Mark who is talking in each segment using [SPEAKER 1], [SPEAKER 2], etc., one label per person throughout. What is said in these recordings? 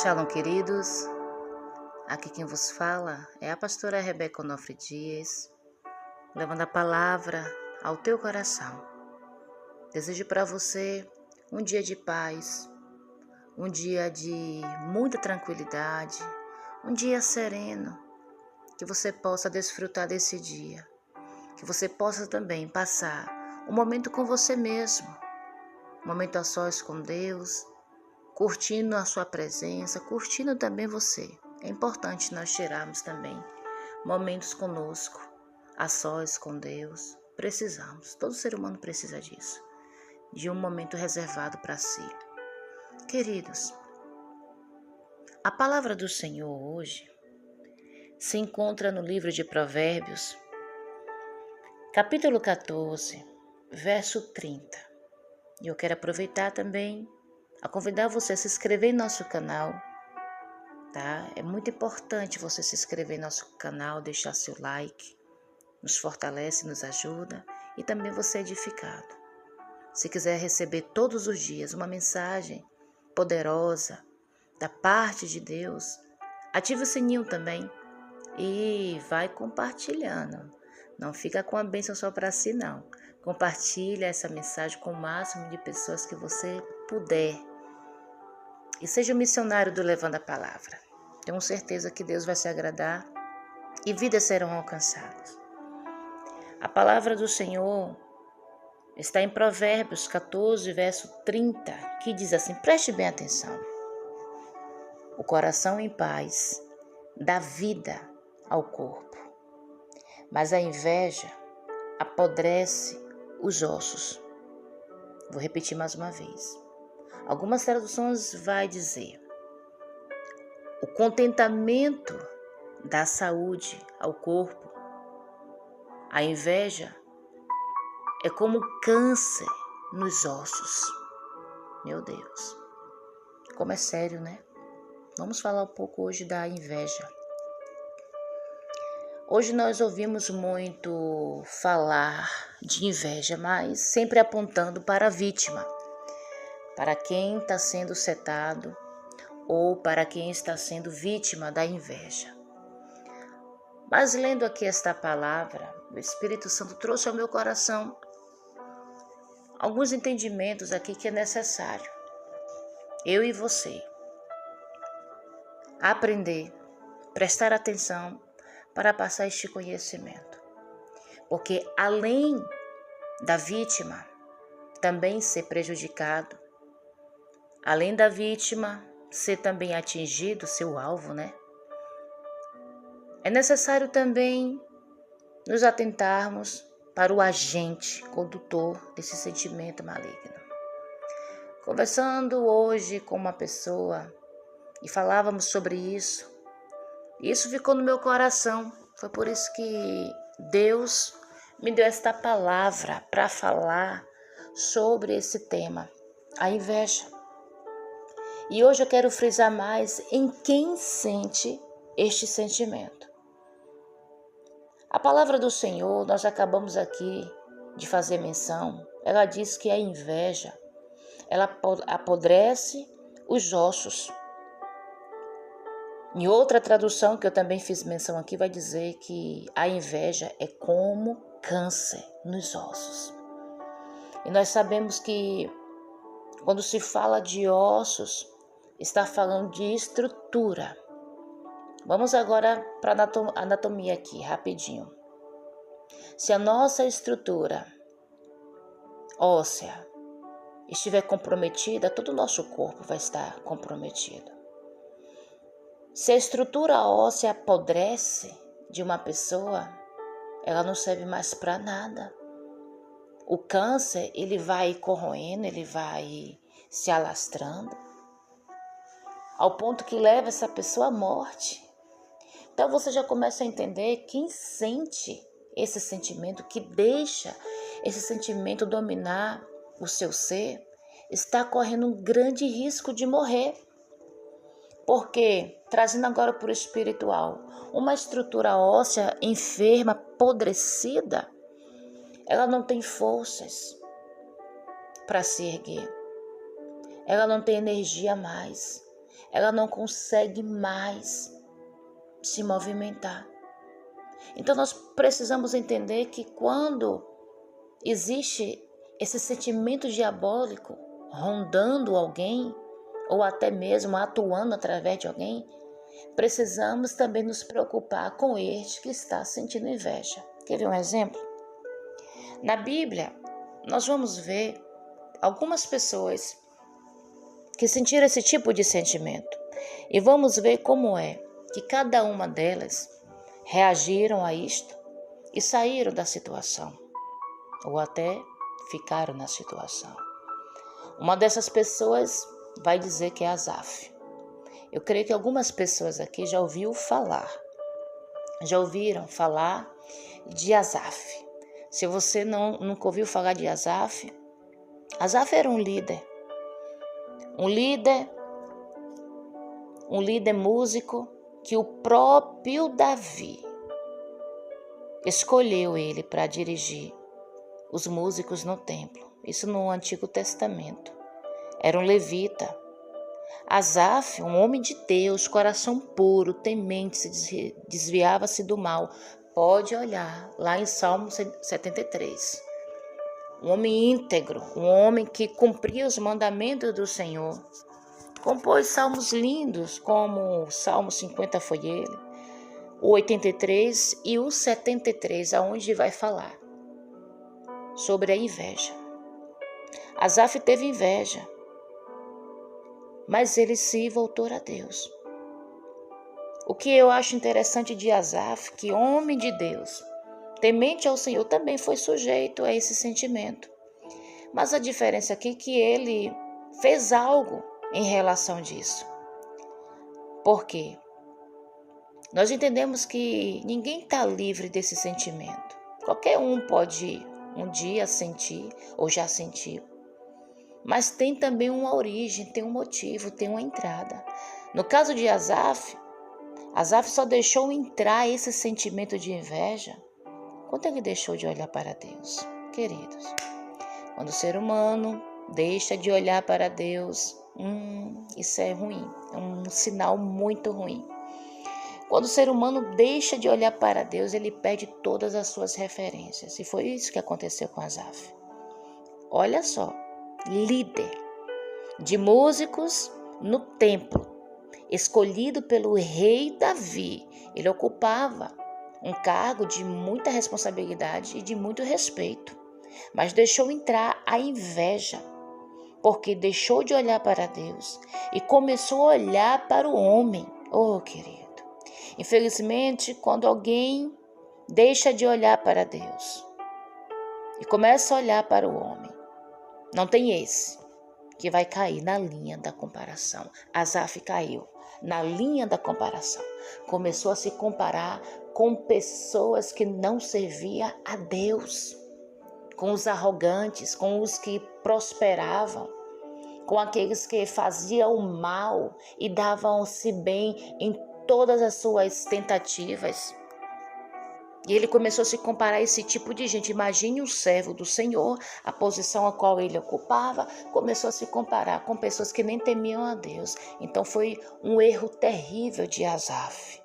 [SPEAKER 1] Shalom, queridos. Aqui quem vos fala é a pastora Rebeca Onofre Dias, levando a palavra ao teu coração. Desejo para você um dia de paz, um dia de muita tranquilidade, um dia sereno, que você possa desfrutar desse dia, que você possa também passar um momento com você mesmo, um momento a sós com Deus, curtindo a sua presença, curtindo também você. É importante nós tirarmos também momentos conosco, a sós com Deus. Precisamos, todo ser humano precisa disso, de um momento reservado para si. Queridos, a palavra do Senhor hoje se encontra no livro de Provérbios, capítulo 14, verso 30. E eu quero aproveitar também a convidar você a se inscrever em nosso canal, tá? É muito importante você se inscrever em nosso canal, deixar seu like, nos fortalece, nos ajuda e também você é edificado. Se quiser receber todos os dias uma mensagem poderosa da parte de Deus, ative o sininho também e vai compartilhando. Não fica com a bênção só para si, não. Compartilha essa mensagem com o máximo de pessoas que você puder. E seja um missionário do Levando a Palavra. Tenho certeza que Deus vai se agradar e vidas serão alcançadas. A palavra do Senhor está em Provérbios 14, verso 30, que diz assim, preste bem atenção. O coração em paz dá vida ao corpo, mas a inveja apodrece os ossos. Vou repetir mais uma vez. Algumas traduções vai dizer: o contentamento dá saúde ao corpo. A inveja é como câncer nos ossos. Meu Deus, como é sério, né? Vamos falar um pouco hoje da inveja. Hoje nós ouvimos muito falar de inveja, mas sempre apontando para a vítima, para quem está sendo setado ou para quem está sendo vítima da inveja. Mas lendo aqui esta palavra, o Espírito Santo trouxe ao meu coração alguns entendimentos aqui que é necessário eu e você aprender, prestar atenção para passar este conhecimento. Porque além da vítima também ser prejudicado, além da vítima ser também atingido, seu alvo, né? É necessário também nos atentarmos para o agente condutor desse sentimento maligno. Conversando hoje com uma pessoa e falávamos sobre isso, isso ficou no meu coração. Foi por isso que Deus me deu esta palavra para falar sobre esse tema, a inveja. E hoje eu quero frisar mais em quem sente este sentimento. A palavra do Senhor, nós acabamos aqui de fazer menção, ela diz que a inveja, ela apodrece os ossos. Em outra tradução que eu também fiz menção aqui, vai dizer que a inveja é como câncer nos ossos. E nós sabemos que quando se fala de ossos, está falando de estrutura. Vamos agora para a anatomia aqui, rapidinho. Se a nossa estrutura óssea estiver comprometida, todo o nosso corpo vai estar comprometido. Se a estrutura óssea apodrece de uma pessoa, ela não serve mais para nada. O câncer, ele vai corroendo, ele vai se alastrando, ao ponto que leva essa pessoa à morte. Então você já começa a entender quem sente esse sentimento, que deixa esse sentimento dominar o seu ser, está correndo um grande risco de morrer. Porque, trazendo agora para o espiritual, uma estrutura óssea enferma, apodrecida, ela não tem forças para se erguer. Ela não tem energia mais. ela não consegue mais se movimentar. Então nós precisamos entender que quando existe esse sentimento diabólico rondando alguém, ou até mesmo atuando através de alguém, precisamos também nos preocupar com este que está sentindo inveja. Quer ver um exemplo? Na Bíblia, nós vamos ver algumas pessoas que sentiram esse tipo de sentimento. E vamos ver como é que cada uma delas reagiram a isto e saíram da situação, ou até ficaram na situação. Uma dessas pessoas vai dizer que é Asaf. Eu creio que algumas pessoas aqui já ouviram falar de Asaf. Se você nunca ouviu falar de Asaf, Asaf era um líder músico que o próprio Davi escolheu ele para dirigir os músicos no templo. Isso no Antigo Testamento. Era um levita. Asaf, um homem de Deus, coração puro, temente, desviava-se do mal. Pode olhar lá em Salmo 73. Um homem íntegro, um homem que cumpria os mandamentos do Senhor. Compôs salmos lindos, como o Salmo 50 foi ele, o 83 e o 73, aonde vai falar sobre a inveja. Asaf teve inveja, mas ele se voltou a Deus. O que eu acho interessante de Asaf, que homem de Deus, temente ao Senhor, também foi sujeito a esse sentimento. Mas a diferença aqui é que ele fez algo em relação disso. Por quê? Nós entendemos que ninguém está livre desse sentimento. Qualquer um pode um dia sentir ou já sentiu. Mas tem também uma origem, tem um motivo, tem uma entrada. No caso de Asaf só deixou entrar esse sentimento de inveja quando ele deixou de olhar para Deus. Queridos, quando o ser humano deixa de olhar para Deus, isso é ruim, é um sinal muito ruim. Quando o ser humano deixa de olhar para Deus, ele perde todas as suas referências. E foi isso que aconteceu com Asaf. Olha só, líder de músicos no templo, escolhido pelo rei Davi. Ele ocupava um cargo de muita responsabilidade e de muito respeito, mas deixou entrar a inveja, porque deixou de olhar para Deus e começou a olhar para o homem. Oh, querido, infelizmente, quando alguém deixa de olhar para Deus e começa a olhar para o homem, não tem esse que vai cair na linha da comparação. Asaf caiu na linha da comparação. Começou a se comparar com pessoas que não serviam a Deus, com os arrogantes, com os que prosperavam, com aqueles que faziam o mal e davam-se bem em todas as suas tentativas. E ele começou a se comparar a esse tipo de gente. Imagine um servo do Senhor, a posição a qual ele ocupava, começou a se comparar com pessoas que nem temiam a Deus. Então foi um erro terrível de Asaf,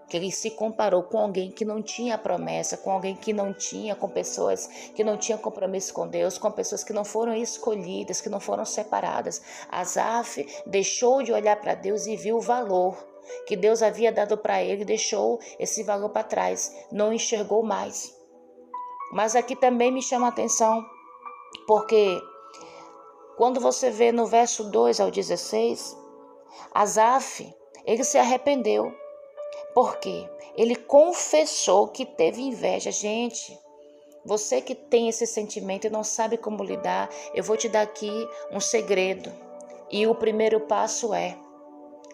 [SPEAKER 1] que ele se comparou com alguém que não tinha promessa, com alguém que não tinha, com pessoas que não tinham compromisso com Deus, com pessoas que não foram escolhidas, que não foram separadas. Asaf deixou de olhar para Deus e viu o valor que Deus havia dado para ele, deixou esse valor para trás, não enxergou mais. Mas aqui também me chama a atenção, porque quando você vê no verso 2 ao 16, Asaf, ele se arrependeu, porque ele confessou que teve inveja. Gente, você que tem esse sentimento e não sabe como lidar, eu vou te dar aqui um segredo. E o primeiro passo é: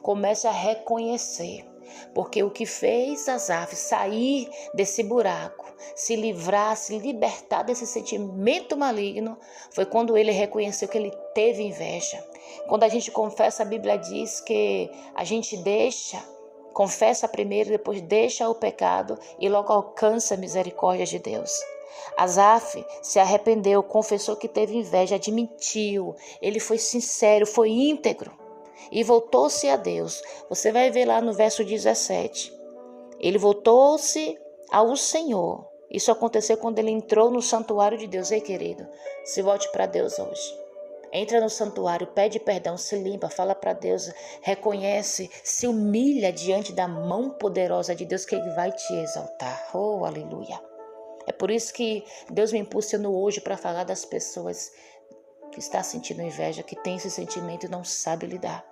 [SPEAKER 1] comece a reconhecer, porque o que fez Asaf sair desse buraco, se livrar, se libertar desse sentimento maligno, foi quando ele reconheceu que ele teve inveja. Quando a gente confessa, a Bíblia diz que a gente confessa primeiro, depois deixa o pecado e logo alcança a misericórdia de Deus. Asaf se arrependeu, confessou que teve inveja, admitiu, ele foi sincero, foi íntegro. e voltou-se a Deus. Você vai ver lá no verso 17. Ele voltou-se ao Senhor. Isso aconteceu quando ele entrou no santuário de Deus. Ei, querido, se volte para Deus hoje. Entra no santuário, pede perdão, se limpa, fala para Deus, reconhece, se humilha diante da mão poderosa de Deus que Ele vai te exaltar. Oh, aleluia. É por isso que Deus me impulsionou hoje para falar das pessoas que estão sentindo inveja, que tem esse sentimento e não sabe lidar.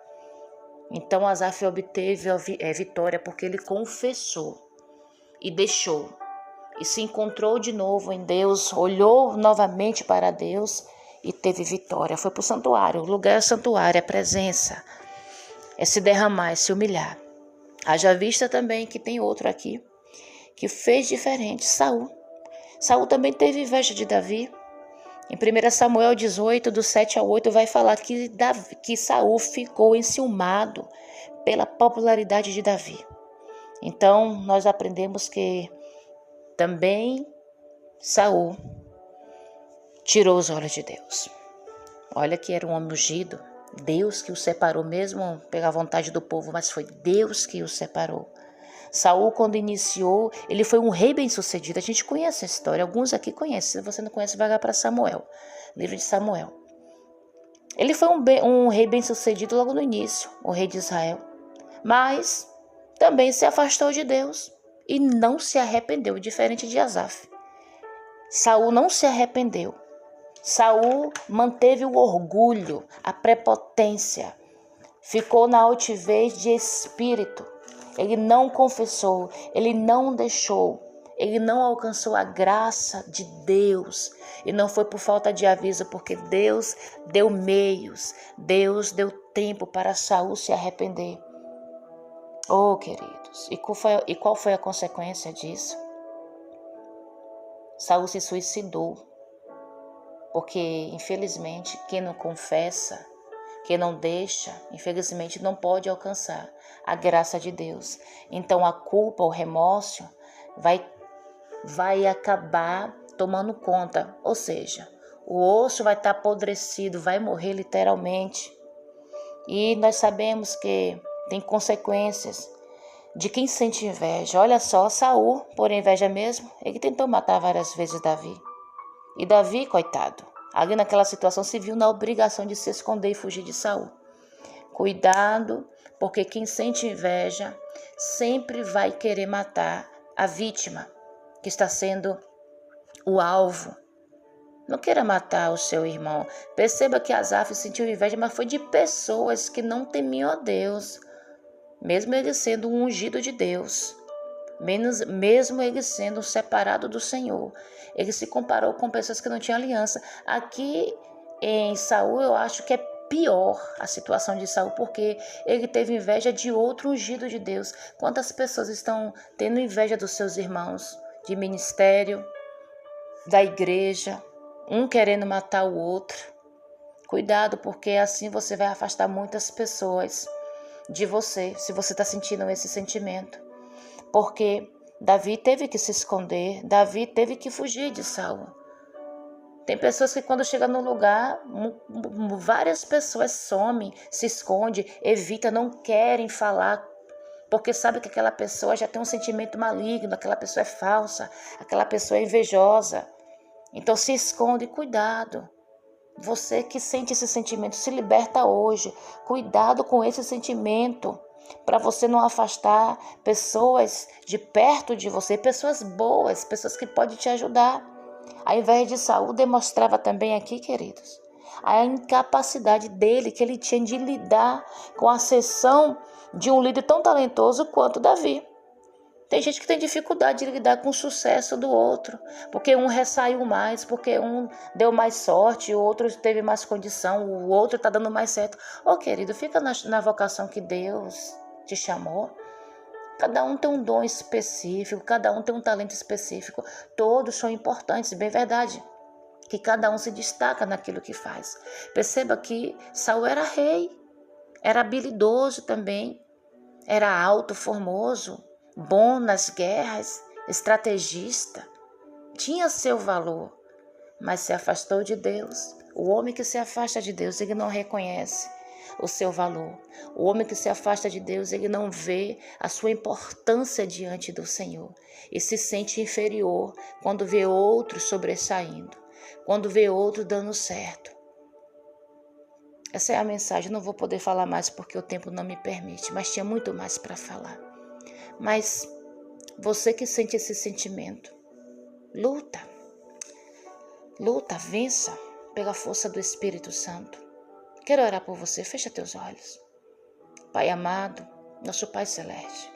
[SPEAKER 1] Então Asaf obteve a vitória porque ele confessou e deixou. E se encontrou de novo em Deus, olhou novamente para Deus e teve vitória. Foi para o santuário. O lugar é o santuário, é a presença. É se derramar, é se humilhar. Haja vista também que tem outro aqui que fez diferente, Saul. Saul também teve inveja de Davi. Em 1 Samuel 18, do 7 ao 8, vai falar que Saul ficou enciumado pela popularidade de Davi. Então, nós aprendemos que também Saul tirou os olhos de Deus. Olha que era um homem ungido, Deus que o separou mesmo pela vontade do povo, mas foi Deus que o separou. Saul, quando iniciou, ele foi um rei bem-sucedido. A gente conhece a história, alguns aqui conhecem. Se você não conhece, vai lá para Samuel, livro de Samuel. Ele foi um rei bem-sucedido logo no início, o rei de Israel. Mas também se afastou de Deus e não se arrependeu, diferente de Asaf. Saul não se arrependeu. Saul manteve o orgulho, a prepotência, ficou na altivez de espírito. Ele não confessou, ele não deixou, ele não alcançou a graça de Deus. E não foi por falta de aviso, porque Deus deu meios, Deus deu tempo para Saul se arrepender. Oh, queridos, e qual foi a consequência disso? Saul se suicidou. Porque, infelizmente, quem não confessa, quem não deixa, infelizmente não pode alcançar a graça de Deus. Então a culpa, o remorso vai acabar tomando conta. Ou seja, o osso vai estar apodrecido, vai morrer literalmente. E nós sabemos que tem consequências de quem sente inveja. Olha só, Saul, por inveja mesmo, ele tentou matar várias vezes Davi. E Davi, coitado, ali naquela situação se viu na obrigação de se esconder e fugir de Saul. Cuidado, porque quem sente inveja sempre vai querer matar a vítima que está sendo o alvo. Não queira matar o seu irmão. Perceba que Asaf sentiu inveja, mas foi de pessoas que não temiam a Deus, mesmo ele sendo um ungido de Deus. Mesmo ele sendo separado do Senhor, ele se comparou com pessoas que não tinham aliança. Aqui em Saul, eu acho que é pior a situação de Saul, porque ele teve inveja de outro ungido de Deus. Quantas pessoas estão tendo inveja dos seus irmãos de ministério, da igreja, um querendo matar o outro? Cuidado, porque assim você vai afastar muitas pessoas de você, se você está sentindo esse sentimento. Porque Davi teve que se esconder, Davi teve que fugir de Saul. Tem pessoas que quando chegam no lugar, várias pessoas somem, se escondem, evitam, não querem falar, porque sabe que aquela pessoa já tem um sentimento maligno, aquela pessoa é falsa, aquela pessoa é invejosa. Então se esconde, cuidado. Você que sente esse sentimento, se liberta hoje. Cuidado com esse sentimento, para você não afastar pessoas de perto de você, pessoas boas, pessoas que podem te ajudar. A inveja de Saul demonstrava também aqui, queridos, a incapacidade dele, que ele tinha de lidar com a ascensão de um líder tão talentoso quanto Davi. Tem gente que tem dificuldade de lidar com o sucesso do outro, porque um ressaiu mais, porque um deu mais sorte, o outro teve mais condição, o outro está dando mais certo. Ô, querido, fica na vocação que Deus te chamou. Cada um tem um dom específico, cada um tem um talento específico. Todos são importantes, bem verdade, que cada um se destaca naquilo que faz. Perceba que Saul era rei, era habilidoso também, era alto, formoso, bom nas guerras, estrategista, tinha seu valor, mas se afastou de Deus. O homem que se afasta de Deus, ele não reconhece o seu valor. O homem que se afasta de Deus, ele não vê a sua importância diante do Senhor e se sente inferior quando vê outro sobressaindo, quando vê outro dando certo. Essa é a mensagem. Não vou poder falar mais porque o tempo não me permite, mas tinha muito mais para falar. Mas você que sente esse sentimento, luta, vença pela força do Espírito Santo. Quero orar por você, fecha teus olhos. Pai amado, nosso Pai Celeste,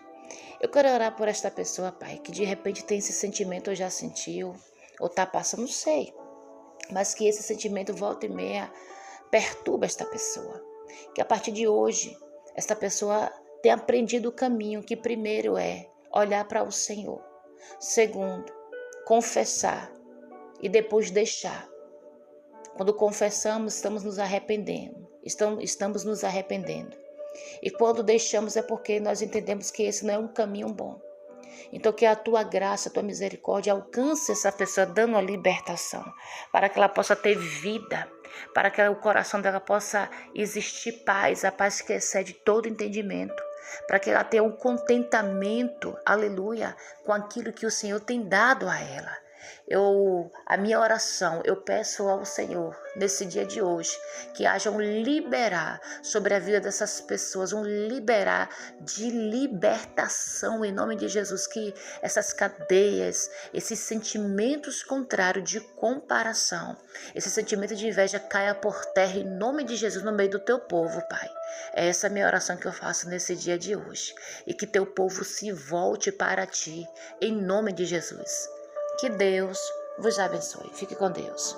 [SPEAKER 1] eu quero orar por esta pessoa, Pai, que de repente tem esse sentimento ou já sentiu, ou está passando, não sei, mas que esse sentimento volta e meia perturba esta pessoa. Que a partir de hoje, esta pessoa tenha aprendido o caminho, que primeiro é olhar para o Senhor, segundo, confessar e depois deixar. Quando confessamos, estamos nos arrependendo. E quando deixamos é porque nós entendemos que esse não é um caminho bom. Então que a tua graça, a tua misericórdia alcance essa pessoa dando a libertação, para que ela possa ter vida, para que o coração dela possa existir paz, a paz que excede todo entendimento, para que ela tenha um contentamento, aleluia, com aquilo que o Senhor tem dado a ela. A minha oração, eu peço ao Senhor, nesse dia de hoje, que haja um liberar sobre a vida dessas pessoas, um liberar de libertação em nome de Jesus, que essas cadeias, esses sentimentos contrários de comparação, esse sentimento de inveja caia por terra em nome de Jesus no meio do teu povo, Pai. É essa a minha oração que eu faço nesse dia de hoje, e que teu povo se volte para ti, em nome de Jesus. Que Deus vos abençoe. Fique com Deus.